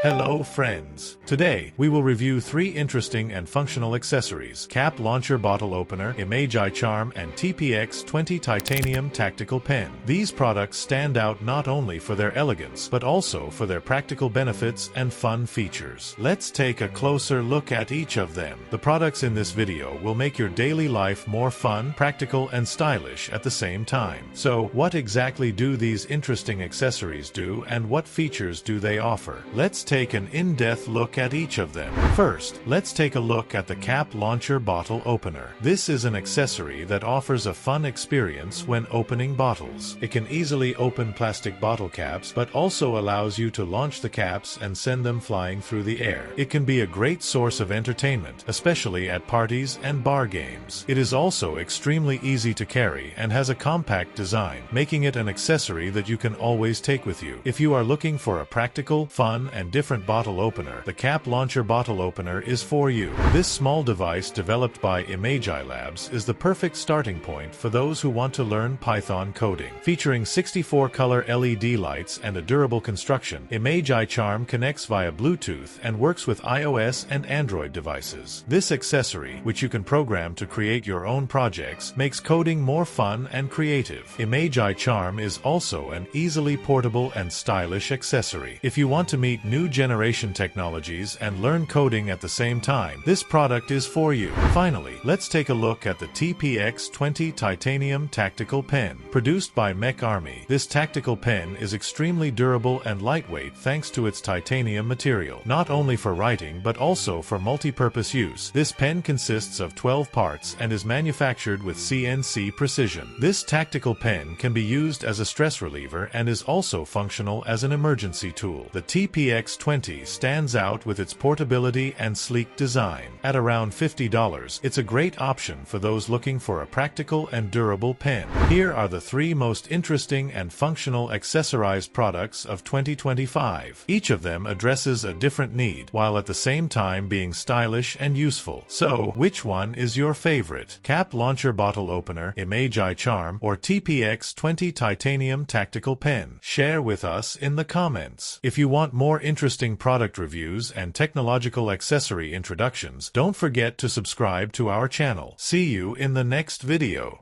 Hello friends! Today, we will review 3 interesting and functional accessories: cap launcher bottle opener, imagiCharm, and TPX20 Titanium Tactical Pen. These products stand out not only for their elegance, but also for their practical benefits and fun features. Let's take a closer look at each of them. The products in this video will make your daily life more fun, practical, and stylish at the same time. So, what exactly do these interesting accessories do, and what features do they offer? Let's take an in-depth look at each of them. First, let's take a look at the cap launcher bottle opener. This is an accessory that offers a fun experience when opening bottles. It can easily open plastic bottle caps, but also allows you to launch the caps and send them flying through the air. It can be a great source of entertainment, especially at parties and bar games. It is also extremely easy to carry and has a compact design, making it an accessory that you can always take with you. If you are looking for a practical, fun, and different bottle opener, the cap launcher bottle opener is for you. This small device developed by imagiLabs is the perfect starting point for those who want to learn Python coding. Featuring 64-color LED lights and a durable construction, imagiCharm connects via Bluetooth and works with iOS and Android devices. This accessory, which you can program to create your own projects, makes coding more fun and creative. imagiCharm is also an easily portable and stylish accessory. If you want to meet new generation technologies and learn coding at the same time, this product is for you. Finally, let's take a look at the TPX20 Titanium Tactical Pen. Produced by Mech Army, this tactical pen is extremely durable and lightweight thanks to its titanium material. Not only for writing but also for multi-purpose use, this pen consists of 12 parts and is manufactured with CNC precision. This tactical pen can be used as a stress reliever and is also functional as an emergency tool. The TPX20 stands out with its portability and sleek design. At around $50, it's a great option for those looking for a practical and durable pen. Here are the 3 most interesting and functional accessorized products of 2025. Each of them addresses a different need, while at the same time being stylish and useful. So, which one is your favorite? Cap launcher bottle opener, imagiCharm, or TPX20 Titanium Tactical Pen? Share with us in the comments. If you want more interesting product reviews and technological accessory introductions, don't forget to subscribe to our channel. See you in the next video.